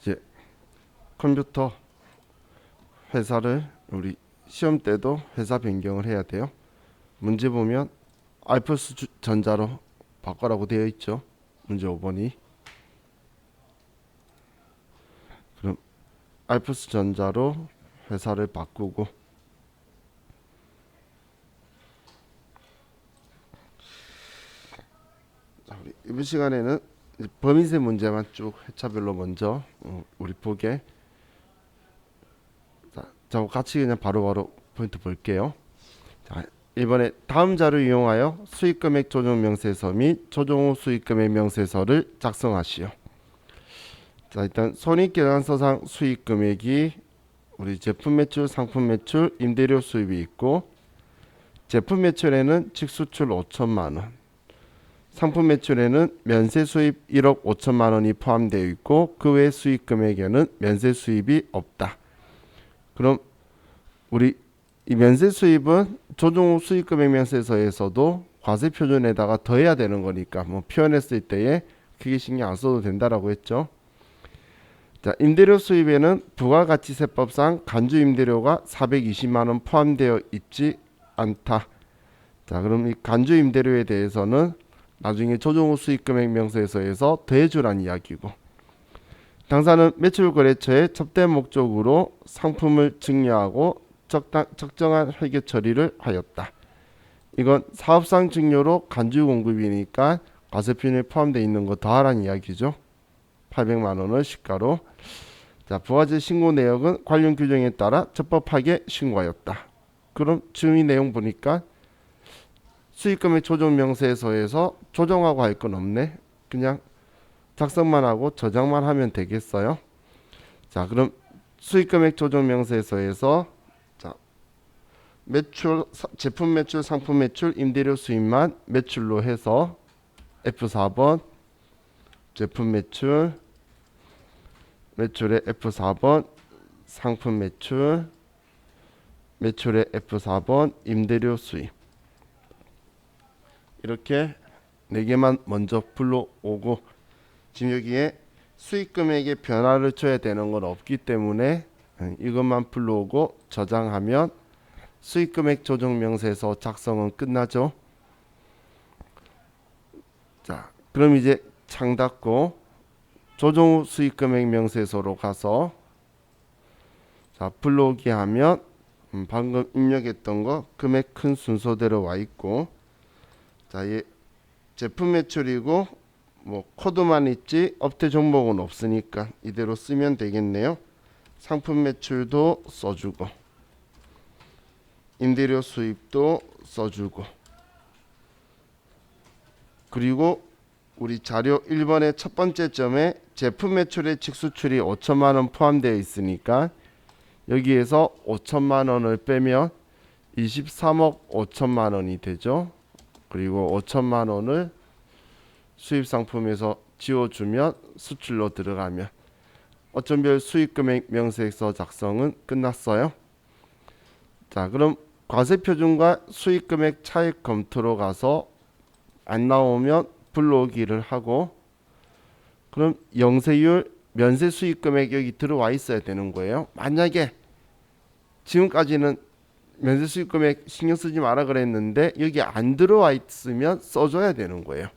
이제 컴퓨터 회사를 우리 시험 때도 회사 변경을 해야 돼요. 문제 보면 알프스 전자로 바꿔라고 되어 있죠. 문제 5번이. 그럼 알프스 전자로 회사를 바꾸고, 자, 우리 이번 시간에는 범위세 문제만 쭉 회차별로 먼저 우리 보게. 자, 같이 그냥 바로바로 포인트 볼게요. 자, 이번에 다음 자료를 이용하여 수익금액 조정 명세서 및 조정 후 수익금액 명세서를 작성하시오. 자, 일단 손익계산서상 수익금액이 우리 제품 매출, 상품 매출, 임대료 수입이 있고, 제품 매출에는 직수출 5천만 원, 상품 매출에는 면세 수입 1억 5천만 원이 포함되어 있고, 그 외 수익 금액에는 면세 수입이 없다. 그럼 우리 이 면세 수입은 조정 후 수익 금액 명세서에서도 과세 표준에다가 더해야 되는 거니까 뭐 표현했을 때에 크게 신경 안 써도 된다라고 했죠. 자, 임대료 수입에는 부가가치세법상 간주 임대료가 420만 원 포함되어 있지 않다. 자, 그럼 이 간주 임대료에 대해서는 나중에 조정 후 수익금액 명세서에서 더해주란 이야기고, 당사는 매출거래처에 접대 목적으로 상품을 증여하고 적정한 회계 처리를 하였다. 이건 사업상 증여로 간주 공급이니까 과세표준에 포함되어 있는 거 더하란 이야기죠. 800만 원을 시가로. 자, 부가세 신고 내역은 관련 규정에 따라 적법하게 신고하였다. 그럼 지금 이 내용 보니까 수익금액 조정 명세서에서 조정하고 할 건 없네. 그냥 작성만 하고 저장만 하면 되겠어요. 자, 그럼 수익금액 조정 명세서에서 자, 매출, 제품 매출, 상품 매출, 임대료 수입만 매출로 해서 F4번 제품 매출, 매출의 F4번 상품 매출, 매출의 F4번 임대료 수입, 이렇게 4개만 먼저 불러오고, 지금 여기에 수익 금액의 변화를 줘야 되는 건 없기 때문에 이것만 불러오고 저장하면 수익 금액 조정 명세서 작성은 끝나죠. 자, 그럼 이제 창 닫고 조정 후 수익 금액 명세서로 가서 자, 불러오기 하면 방금 입력했던 거 금액 큰 순서대로 와 있고, 자, 얘 제품 매출이고 뭐 코드만 있지 업태 종목은 없으니까 이대로 쓰면 되겠네요. 상품 매출도 써주고, 임대료 수입도 써주고, 그리고 우리 자료 1번의 첫 번째 점에 제품 매출의 직수출이 5천만 원 포함되어 있으니까 여기에서 5천만 원을 빼면 23억 5천만 원이 되죠. 그리고 5천만 원을 수입 상품에서 지워주면 수출로 들어가면 어촌별 수익금액 명세서 작성은 끝났어요. 자, 그럼 과세표준과 수익금액 차익 검토로 가서 안 나오면 불러오기를 하고, 그럼 영세율 면세 수익금액 여기 들어와 있어야 되는 거예요. 만약에 지금까지는 면세 수익금액 신경 쓰지 마라 그랬는데 여기 안 들어와 있으면 써줘야 되는 거예요.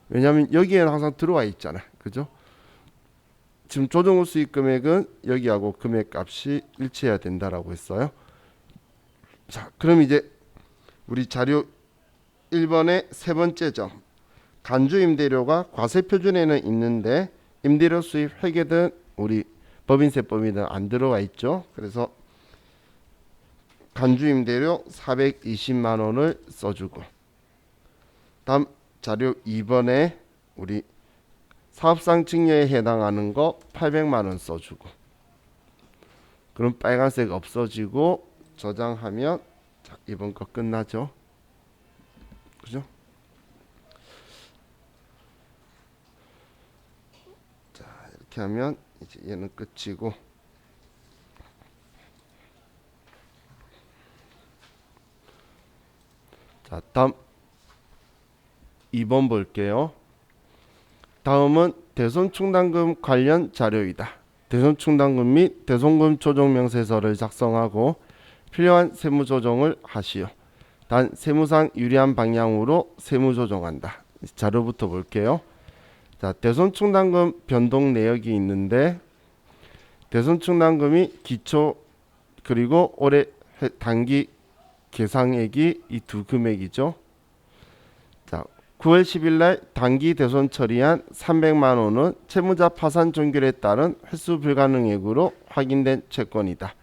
왜냐하면 여기에는 항상 들어와 있잖아, 그죠? 지금 조정 후 수익 금액은 여기하고 금액값이 일치해야 된다라고 했어요. 자, 그럼 이제 우리 자료 1번의 세 번째 점, 간주 임대료가 과세 표준에는 있는데 임대료 수입 회계든 우리 법인세법이든 안 들어와 있죠. 그래서 간주 임대료 420만 원을 써주고, 다음 자료 2번에 우리 사업상 증여에 해당하는 거 800만 원 써주고, 그럼 빨간색 없어지고 저장하면 자, 이번 거 끝나죠. 그죠? 자, 이렇게 하면 이제 얘는 끝이고, 자, 다음 2번 볼게요. 다음은 대손 충당금 관련 자료이다. 대손 충당금 및 대손금 조정 명세서를 작성하고 필요한 세무 조정을 하시오. 단 세무상 유리한 방향으로 세무 조정한다. 자료부터 볼게요. 자, 대손 충당금 변동 내역이 있는데 대손 충당금이 기초 그리고 올해 단기 계상액이 이 두 금액이죠. 자, 9월 10일 날 단기 대손 처리한 300만 원은 채무자 파산 종결에 따른 회수 불가능액으로 확인된 채권이다.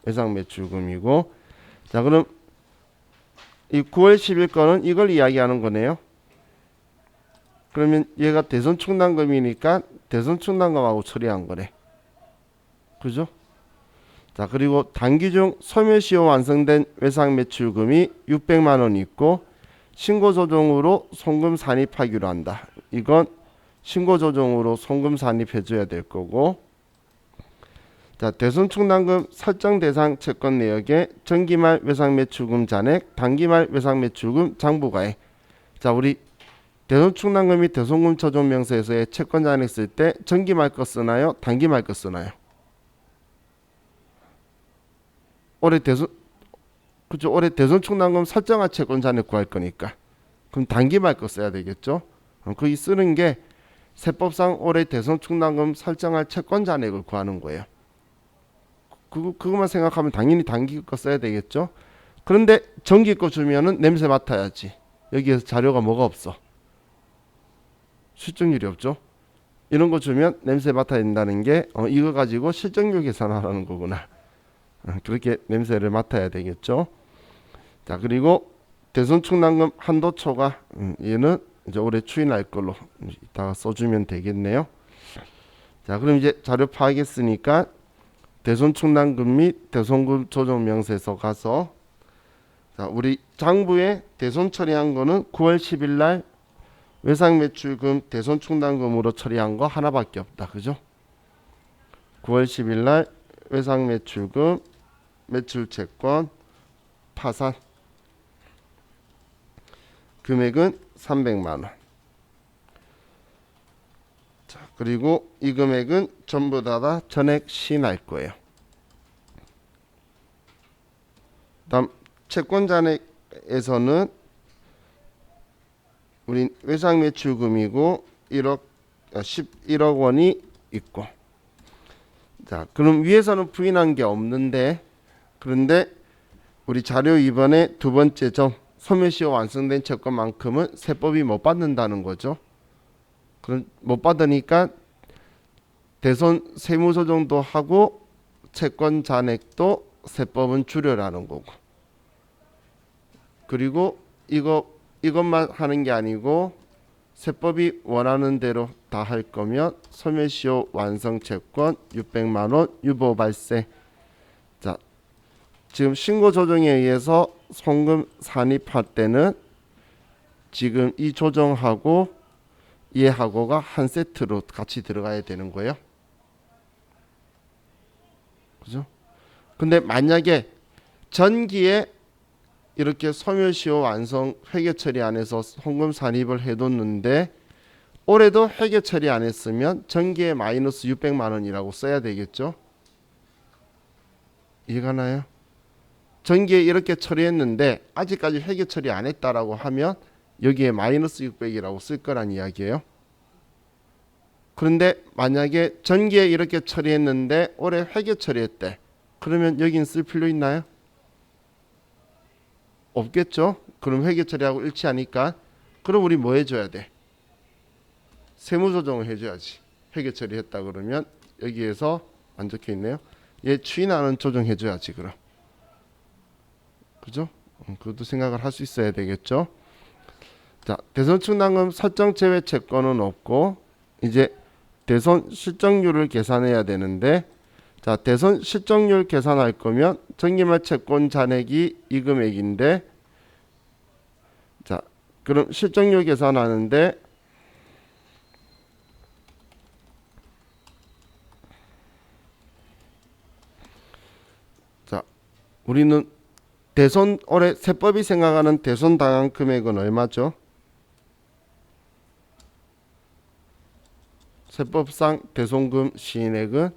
외상 매출금이고, 자, 그럼 이 9월 10일 거는 이걸 이야기하는 거네요. 그러면 얘가 대손 충당금이니까 대손 충당금하고 처리한 거래. 그죠? 자, 그리고 단기 중 소멸시효 완성된 외상 매출금이 600만 원 있고 신고 조정으로 송금 산입하기로 한다. 이건 신고 조정으로 송금 산입해 줘야 될 거고. 자, 대손 충당금 설정 대상 채권 내역에 정기말 외상 매출금 잔액, 단기말 외상 매출금 장부가액. 자, 우리 대손 충당금 및 대손금 조정 명세서에 채권 잔액 쓸 때 정기말 거 쓰나요? 단기말 거 쓰나요? 올해 대손 그죠? 올해 대손 충당금 설정한 채권 잔액 구할 거니까 그럼 단기말 거 써야 되겠죠? 거기 쓰는 게 세법상 올해 대손 충당금 설정할 채권 잔액을 구하는 거예요. 그것만 생각하면 당연히 단기 거 써야 되겠죠? 그런데 정기 거 주면은 냄새 맡아야지. 여기에서 자료가 뭐가 없어? 실적률이 없죠? 이런 거 주면 냄새 맡아야 된다는 게 이거 가지고 실적률 계산하라는 거구나. 그렇게 냄새를 맡아야 되겠죠. 자, 그리고 대손 충당금 한도 초과 얘는 이제 올해 추인할 걸로 이따가 써주면 되겠네요. 자, 그럼 이제 자료 파악했으니까 대손 충당금 및 대손금 조정 명세서 가서 자, 우리 장부에 대손 처리한 거는 9월 10일 날 외상 매출금 대손 충당금으로 처리한 거 하나밖에 없다. 그죠? 9월 10일 날 외상 매출금 매출채권 파산 금액은 300만 원. 자, 그리고 이 금액은 전부 다 전액 시인할 거예요. 다음 채권 잔액에서는 우린 외상 매출금이고 11억 원이 있고, 자, 그럼 위에서는 부인한 게 없는데, 그런데 우리 자료 2번의 두 번째 점 소멸시효 완성된 채권만큼은 세법이 못 받는다는 거죠. 그럼 못 받으니까 대손 세무조정도 하고 채권 잔액도 세법은 줄여라는 거고, 그리고 이것만 하는 게 아니고 세법이 원하는 대로 다 할 거면 소멸시효 완성 채권 600만 원 유보 발생. 자, 지금 신고 조정에 의해서 송금 산입할 때는 지금 이 조정하고 얘하고가 한 세트로 같이 들어가야 되는 거예요. 그죠? 근데 만약에 전기에 이렇게 소멸시효 완성 회계 처리 안 해서 송금 산입을 해뒀는데 올해도 회계 처리 안 했으면 전기에 마이너스 600만 원이라고 써야 되겠죠? 이해가 나요? 전기에 이렇게 처리했는데 아직까지 회계 처리 안 했다라고 하면 여기에 마이너스 600이라고 쓸 거란 이야기예요. 그런데 만약에 전기에 이렇게 처리했는데 올해 회계 처리했대. 그러면 여긴 쓸 필요 있나요? 없겠죠? 그럼 회계 처리하고 일치하니까 그럼 우리 뭐 해줘야 돼? 세무조정을 해줘야지. 회계 처리했다 그러면 여기에서 안 적혀 있네요. 얘 추인하는 조정 해줘야지. 그럼 그죠? 그것도 생각을 할 수 있어야 되겠죠. 자, 대손 충당금 설정 제외 채권은 없고 이제 대손 실적률을 계산해야 되는데, 자, 대손 실적률 계산할 거면 정기말 채권 잔액이 이 금액인데, 자, 그럼 실적률 계산하는데 자, 우리는 대손 올해 세법이 생각하는 대손 당한 금액은 얼마죠? 세법상 대손금 시인액은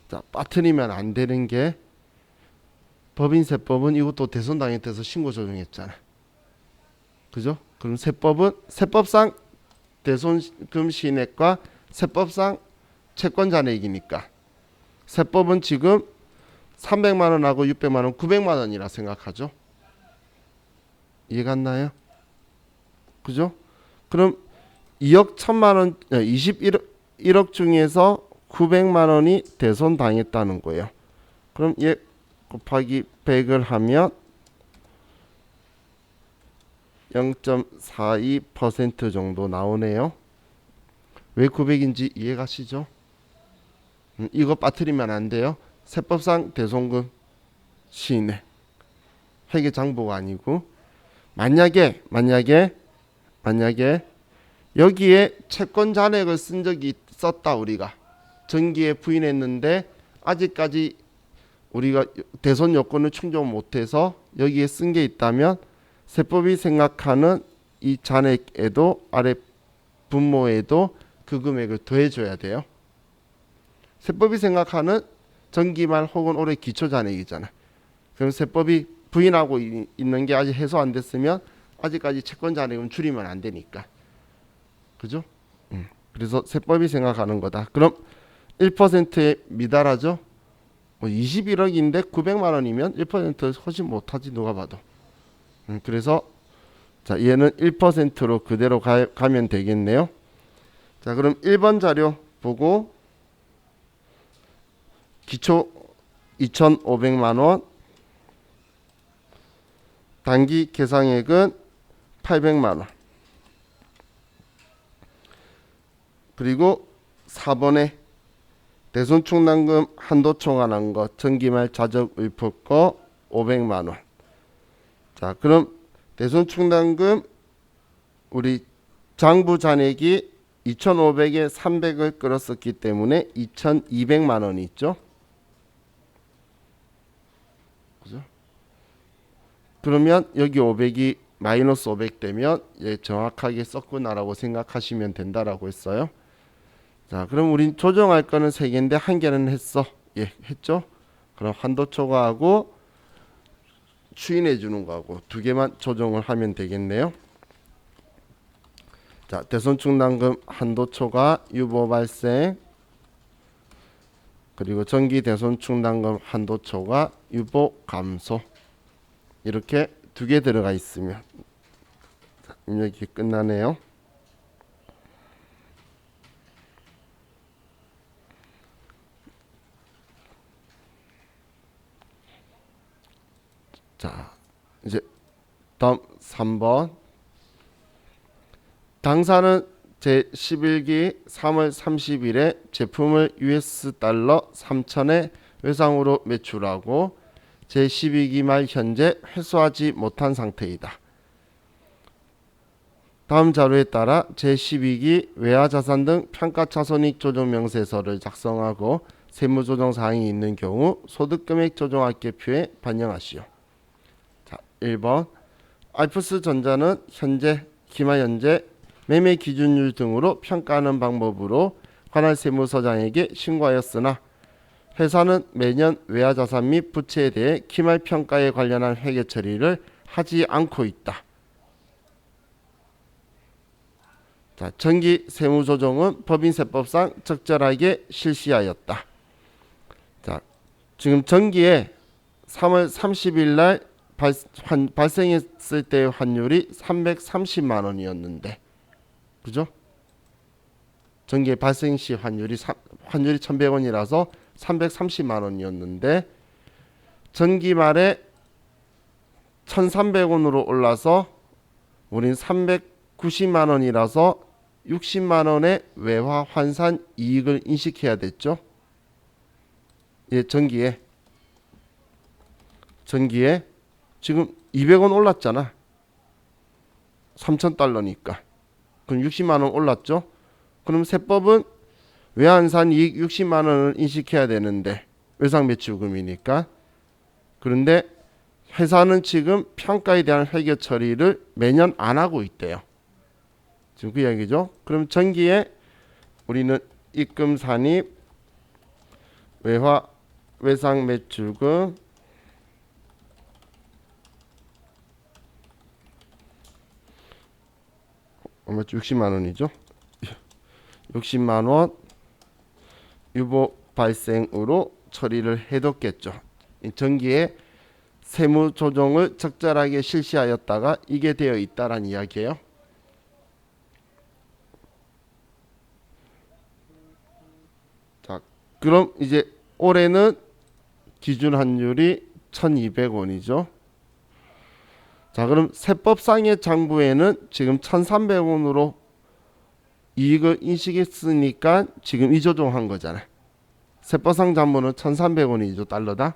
자, 빠뜨리면 안 되는 게 법인세법은 이것도 대손당했대서 신고 조정했잖아. 그죠? 그럼 세법은 세법상 대손금 시인액과 세법상 채권 잔액이니까 세법은 지금 300만 원하고 600만 원, 900만 원이라 생각하죠. 이해갔나요? 그죠? 그럼 2억 1000만 원, 21억 중에서 900만 원이 대손 당했다는 거예요. 그럼 얘 곱하기 100을 하면 0.42% 정도 나오네요. 왜 900인지 이해가시죠? 이거 빠뜨리면 안 돼요. 세법상 대손금 시인액 회계장부가 아니고 만약에 여기에 채권 잔액을 쓴 적이 있었다. 우리가 정기에 부인했는데 아직까지 우리가 대손 요건을 충족 못해서 여기에 쓴 게 있다면 세법이 생각하는 이 잔액에도 아래 분모에도 그 금액을 더해줘야 돼요. 세법이 생각하는 정기말 혹은 올해 기초 잔액이잖아. 그럼 세법이 부인하고 있는 게 아직 해소 안 됐으면 아직까지 채권 잔액은 줄이면 안 되니까. 그죠? 그래서 세법이 생각하는 거다. 그럼 1%에 미달하죠? 뭐 21억인데 900만 원이면 1% 훨씬 못하지 누가 봐도. 그래서 자 얘는 1%로 그대로 가면 되겠네요. 자 그럼 1번 자료 보고 기초 2,500만 원, 단기 계상액은 800만 원. 그리고 4번에 대손 충당금 한도 초과한 거, 정기말 자적 의포 거 500만 원. 자, 그럼 대손 충당금 우리 장부 잔액이 2,500에 300을 끌었었기 때문에 2,200만 원이 있죠. 그죠? 그러면 여기 500이 마이너스 500 되면 예, 정확하게 썼구나라고 생각하시면 된다라고 했어요. 자, 그럼 우린 조정할 거는 3개인데 1개는 했어. 예, 했죠? 그럼 한도 초과하고 추인해 주는 거하고 2개만 조정을 하면 되겠네요. 자, 대손 충당금 한도 초과 유보 발생 그리고 정기 대손 충당금 한도 초과 유보 감소 이렇게 2개 들어가 있으면 입력이 끝나네요. 자, 이제 다음 3번. 당사는 제11기 3월 30일에 제품을 US 달러 3,000에 외상으로 매출하고 제12기 말 현재 회수하지 못한 상태이다. 다음 자료에 따라 제12기 외화자산 등 평가차손익 조정 명세서를 작성하고 세무조정 사항이 있는 경우 소득금액 조정합계표에 반영하시오. 자, 1번 알프스전자는 현재, 기마현재 매매 기준율 등으로 평가하는 방법으로 관할 세무서장에게 신고하였으나 회사는 매년 외화자산 및 부채에 대해 기말 평가에 관련한 회계 처리를 하지 않고 있다. 자, 정기 세무조정은 법인세법상 적절하게 실시하였다. 자, 지금 정기에 3월 30일 날 발생했을 때의 환율이 330만 원이었는데, 그죠? 정기에 발생 시 환율이 1,100원이라서 330만 원이었는데 정기 말에 1,300원으로 올라서 우린 390만 원이라서 60만 원의 외화 환산 이익을 인식해야 됐죠. 예, 정기에 지금 200원 올랐잖아. 3,000달러니까. 그럼 60만 원 올랐죠. 그럼 세법은 외환산 이익 60만 원을 인식해야 되는데 외상 매출금이니까. 그런데 회사는 지금 평가에 대한 회계 처리를 매년 안 하고 있대요. 지금 그 이야기죠. 그럼 정기에 우리는 입금 산입 외화 외상 매출금 얼마 60만 원이죠. 60만 원 유보 발생으로 처리를 해뒀겠죠. 전기에 세무 조정을 적절하게 실시하였다가 이게 되어 있다란 이야기예요. 자, 그럼 이제 올해는 기준 환율이 1,200원이죠. 자, 그럼 세법상의 장부에는 지금 1,300원으로 이익을 인식했으니까 지금 이 조정한 거잖아. 세법상 장부는 1,300원이죠. 달러다.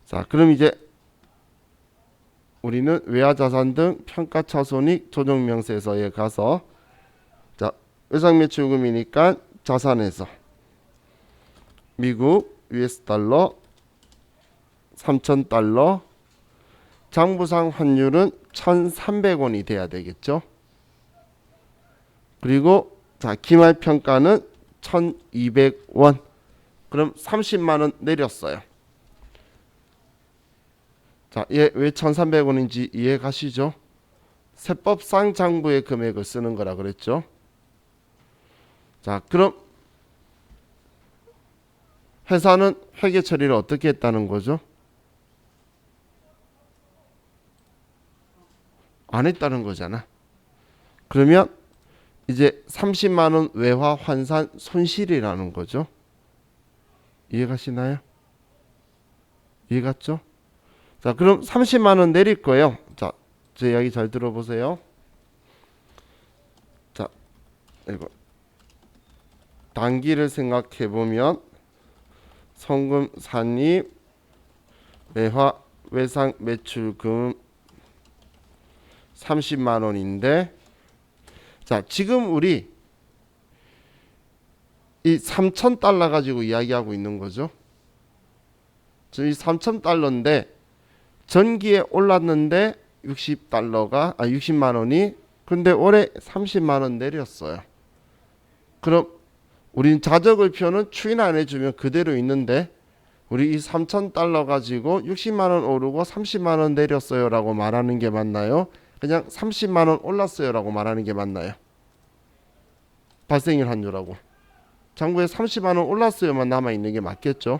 자, 그럼 이제 우리는 외화자산 등 평가차손익 조정명세서에 가서 자, 외상매출금이니까 자산에서 미국 US 달러 3,000달러 장부상 환율은 1,300원이 돼야 되겠죠. 그리고 자, 기말평가는 1,200원. 그럼 30만 원 내렸어요. 자, 얘 왜 1,300원인지 이해 가시죠? 세법상 장부의 금액을 쓰는 거라 그랬죠. 자, 그럼 회사는 회계 처리를 어떻게 했다는 거죠? 안 했다는 거잖아. 그러면 이제 30만 원 외화 환산 손실이라는 거죠. 이해가시나요? 이해갔죠? 자, 그럼 30만 원 내릴 거예요. 자, 제 이야기 잘 들어보세요. 자, 이거 단기를 생각해 보면 성금 산입 외화 외상 매출금 30만 원인데 자, 지금 우리 이 3,000달러 가지고 이야기하고 있는 거죠. 지금 이 3,000달러인데 전기에 올랐는데 60만 원이 근데 올해 30만 원 내렸어요. 그럼 우린 자적을표는 추인 안 해주면 그대로 있는데 우리 이 3,000달러 가지고 60만 원 오르고 30만 원 내렸어요 라고 말하는 게 맞나요? 그냥 30만 원 올랐어요 라고 말하는 게 맞나요? 발생일 환율하고 장부에 30만 원 올랐어요만 남아있는 게 맞겠죠.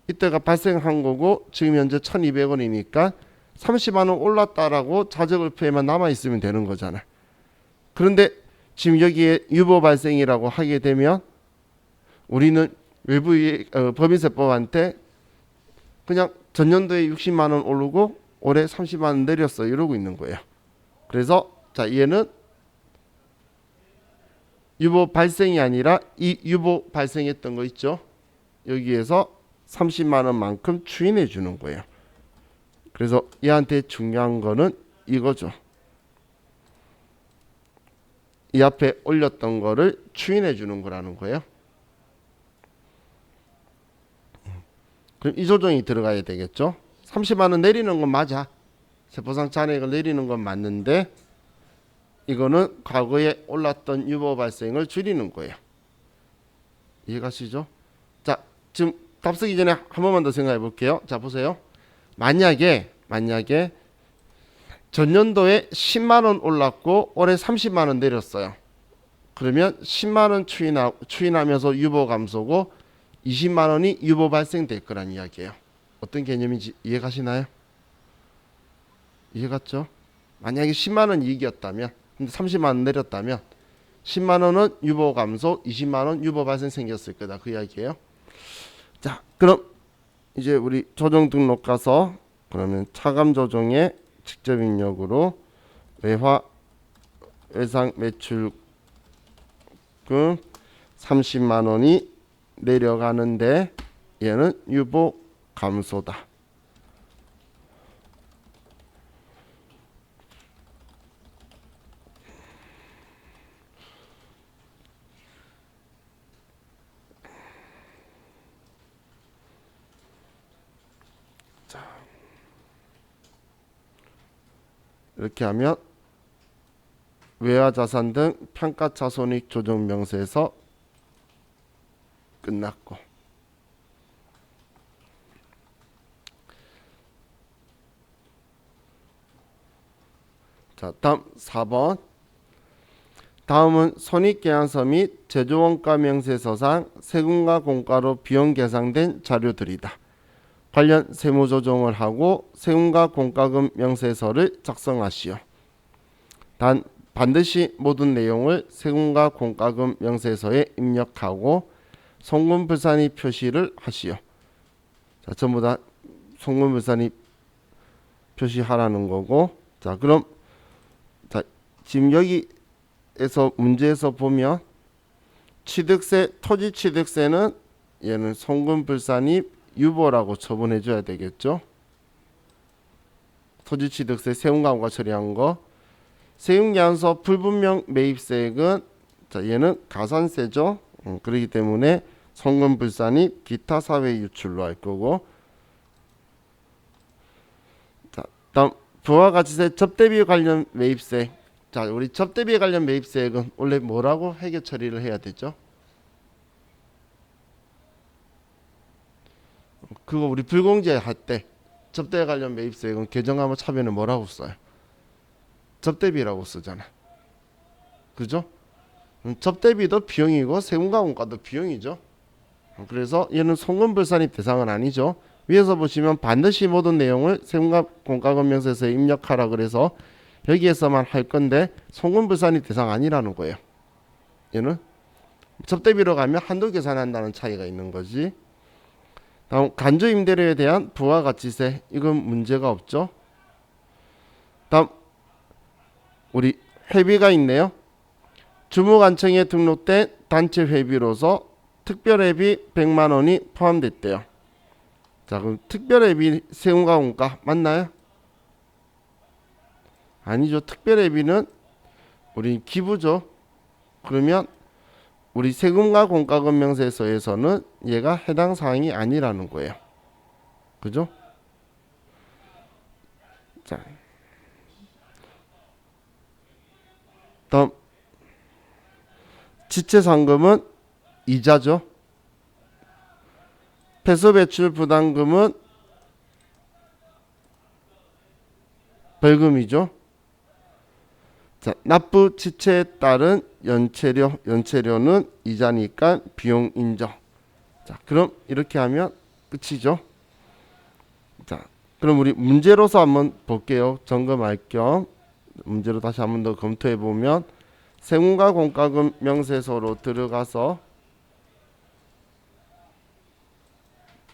이때가 발생한 거고 지금 현재 1,200원이니까 30만 원 올랐다라고 자적을표에만 남아있으면 되는 거잖아. 그런데 지금 여기에 유보 발생이라고 하게 되면 우리는 외부 법인세법한테 그냥 전년도에 60만 원 오르고 올해 30만 원 내렸어 이러고 있는 거예요. 그래서 자, 얘는 유보 발생이 아니라 이 유보 발생했던 거 있죠. 여기에서 30만 원만큼 추인해 주는 거예요. 그래서 얘한테 중요한 거는 이거죠. 이 앞에 올렸던 거를 추인해 주는 거라는 거예요. 그럼 이 조정이 들어가야 되겠죠. 30만 원 내리는 건 맞아. 세법상 잔액을 내리는 건 맞는데 이거는 과거에 올랐던 유보 발생을 줄이는 거예요. 이해가시죠? 자, 지금 답 쓰기 전에 한 번만 더 생각해 볼게요. 자, 보세요. 만약에 전년도에 10만 원 올랐고 올해 30만 원 내렸어요. 그러면 10만 원 추인하면서 유보 감소고 20만 원이 유보 발생될 거란 이야기예요. 어떤 개념인지 이해가시나요? 이해갔죠? 만약에 10만 원 이익이었다면 근데 30만 원 내렸다면 10만 원은 유보 감소, 20만 원 유보 발생 생겼을 거다. 그 이야기예요. 자, 그럼 이제 우리 조정 등록 가서 그러면 차감 조정에 직접 입력으로 외화 외상 매출금 30만 원이 내려가는데 얘는 유보 감소다. 이렇게 하면 외화자산 등 평가차손익 조정명세서 끝났고 자, 다음 4번. 다음은 손익계산서 및 제조원가 명세서상 세금과 공과로 비용 계상된 자료들이다. 관련 세무조정을 하고 세금과 공과금 명세서를 작성하시오. 단 반드시 모든 내용을 세금과 공과금 명세서에 입력하고 송금불산이 표시를 하시오. 자, 전부 다 송금불산이 표시하라는 거고. 자, 그럼 자, 지금 여기에서 문제에서 보면 취득세, 토지 취득세는 얘는 송금불산이 유보라고 처분해 줘야 되겠죠. 토지 취득세 세금과 공과 처리한 거. 세금계산서 불분명 매입세액은 자, 얘는 가산세죠. 그렇기 때문에 송금불산이 기타 사회 유출로 할 거고. 자, 다음 부가가치세 접대비 관련 매입세. 자, 우리 접대비 관련 매입세액은 원래 뭐라고 회계 처리를 해야 되죠? 그거 우리 불공제 할 때 접대 관련 매입세액은 개정하면 차변에 뭐라고 써요? 접대비라고 쓰잖아. 그죠? 접대비도 비용이고 세금과 공과도 비용이죠. 그래서 얘는 송금불산이 대상은 아니죠. 위에서 보시면 반드시 모든 내용을 세금과 공과금 명세서에 입력하라 그래서 여기에서만 할 건데 송금불산이 대상 아니라는 거예요. 얘는 접대비로 가면 한도 계산한다는 차이가 있는 거지. 다음 간주임대료에 대한 부가가치세. 이건 문제가 없죠. 다음 우리 회비가 있네요. 주무관청에 등록된 단체 회비로서 특별회비 100만 원이 포함됐대요. 자, 그럼 특별회비 세금과 공과 맞나요? 아니죠. 특별회비는 우리 기부죠. 그러면 우리 세금과 공과금 명세서에서는 얘가 해당 사항이 아니라는 거예요. 그죠? 자, 다음 지체상금은 이자죠. 폐소배출 부담금은 벌금이죠. 자, 납부 지체에 따른 연체료는 이자니까 비용 인정. 자, 그럼 이렇게 하면 끝이죠. 자, 그럼 우리 문제로서 한번 볼게요. 점검할 겸 문제로 다시 한번 더 검토해 보면 세금과 공과금 명세서로 들어가서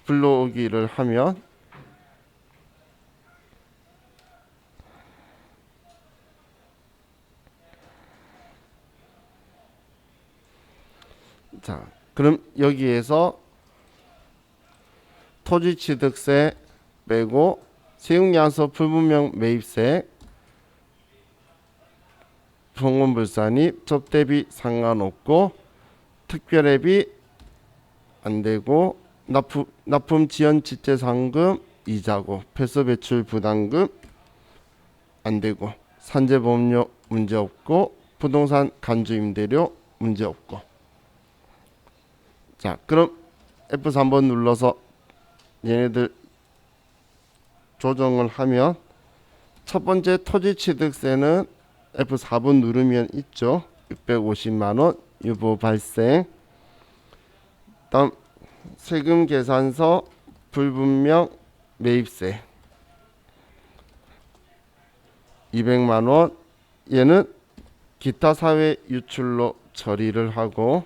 불러오기를 하면 자, 그럼 여기에서 토지취득세 빼고 세금계산서 불분명 매입세, 송금불산입, 접대비 상관없고 특별회비 안되고 납품 지연 지체상금 이자고 폐소배출 부담금 안되고 산재보험료 문제없고 부동산 간주임대료 문제없고. 자, 그럼 F3번 눌러서 얘네들 조정을 하면 첫 번째 토지취득세는 F4번 누르면 있죠. 650만원 유보 발생. 다음 세금계산서 불분명 매입세 200만원. 얘는 기타 사회 유출로 처리를 하고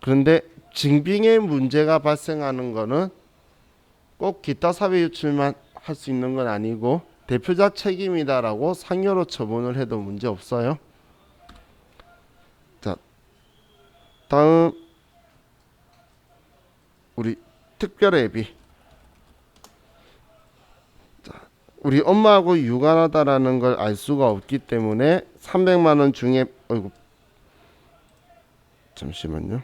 그런데 징빙의 문제가 발생하는 거는 꼭 기타 사회 유출만 할 수 있는 건 아니고 대표자 책임이다라고 상여로 처분을 해도 문제 없어요. 자, 다음 우리 특별회비. 자, 우리 엄마하고 유관하다라는 걸 알 수가 없기 때문에 300만 원 중에 어이구 잠시만요.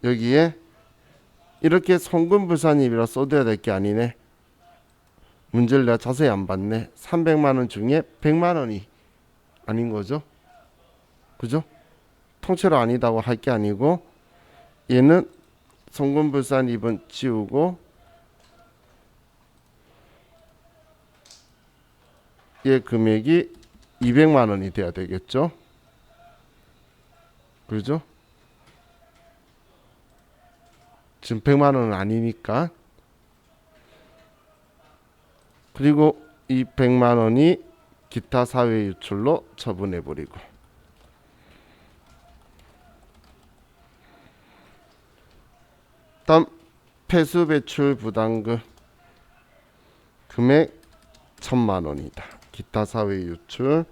여기에 이렇게 송금불산입이라 써둬야 될 게 아니네. 문제를 내가 자세히 안 봤네. 300만 원 중에 100만 원이 아닌 거죠. 그죠? 통째로 아니다고 할 게 아니고 얘는 송금불산 2번 지우고 얘 금액이 200만 원이 돼야 되겠죠. 그죠? 지금 100만 원은 아니니까. 그리고 이 100만 원이 기타 사회 유출로 처분해 버리고. 다음 폐수 배출 부담금 금액 1000만 원이다. 기타 사회 유출.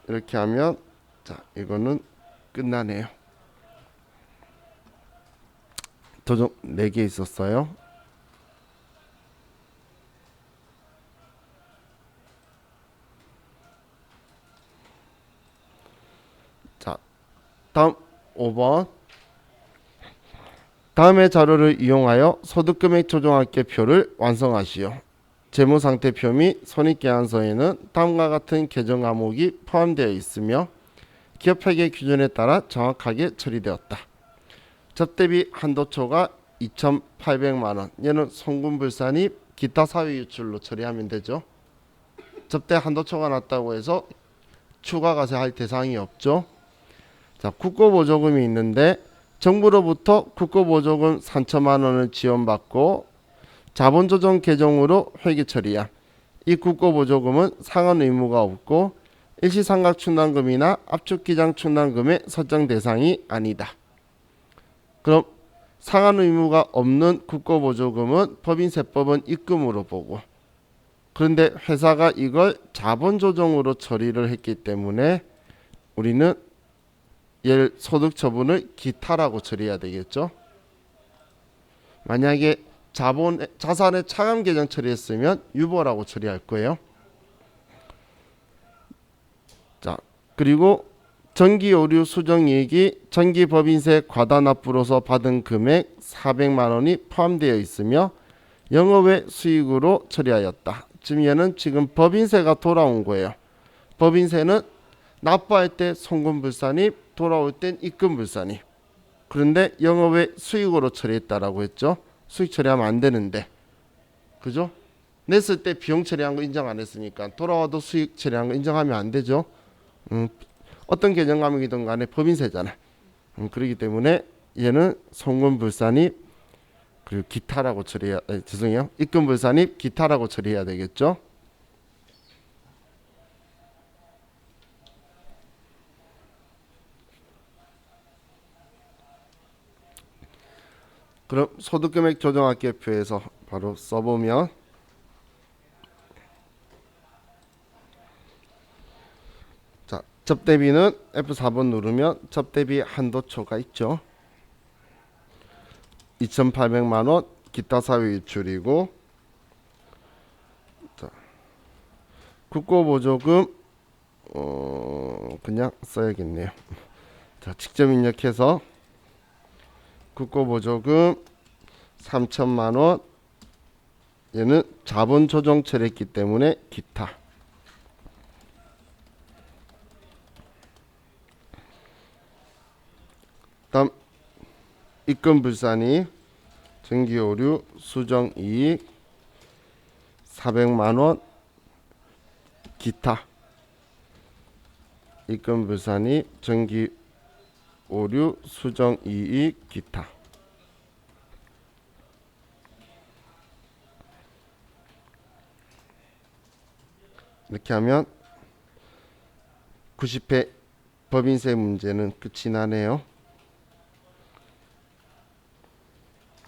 이렇게 하면 자, 이거는 끝나네요. 도전 4개 있었어요. 자, 다음 5번. 다음의 자료를 이용하여 소득금액 조정합계표를 완성하시오. 재무상태표 및 손익계산서에는 다음과 같은 계정 과목이 포함되어 있으며 기업회계 기준에 따라 정확하게 처리되었다. 접대비 한도초가 2,800만 원. 얘는 송금불산이 기타 사회 유출로 처리하면 되죠. 접대 한도초가 낮다고 해서 추가 과세할 대상이 없죠. 자, 국고보조금이 있는데 정부로부터 국고보조금 3천만 원을 지원받고 자본조정 계정으로 회계 처리야. 이 국고보조금은 상환 의무가 없고 일시상각 충당금이나 압축기장 충당금의 설정 대상이 아니다. 그럼 상환 의무가 없는 국고보조금은 법인세법은 입금으로 보고, 그런데 회사가 이걸 자본조정으로 처리를 했기 때문에 우리는 얘를 소득처분을 기타라고 처리해야 되겠죠. 만약에 자산의 차감 계정 처리했으면 유보라고 처리할 거예요. 자, 그리고 정기 오류 수정이익이 정기 법인세 과다 납부로서 받은 금액 400만 원이 포함되어 있으며 영업외 수익으로 처리하였다. 지금 얘는 지금 법인세가 돌아온 거예요. 법인세는 납부할 때 송금불산입, 돌아올 땐 입금불산입. 그런데 영업외 수익으로 처리했다라고 했죠. 수익 처리하면 안 되는데, 그죠? 냈을 때 비용 처리한 거 인정 안 했으니까 돌아와도 수익 처리한 거 인정하면 안 되죠. 어떤 계정 과목이든 간에 법인세잖아. 그렇기 때문에 얘는 송금불산입 그리고 기타라고 처리해야, 죄송해요, 입금불산입 기타라고 처리해야 되겠죠. 그럼 소득금액 조정합계표에서 바로 써보면, 자, 접대비는 F4번 누르면 접대비 한도초가 있죠. 2,800만 원 기타 사회 유출이고, 자, 국고보조금 그냥 써야겠네요. 자, 직접 입력해서 국고보조금 3천만 원, 얘는 자본 조정 처리했기 때문에 기타. 다음 입금불산이 정기오류 수정이익 400만 원 기타. 입금불산이 정기오류 수정이익 기타. 이렇게 하면 90회 법인세 문제는 끝이 나네요.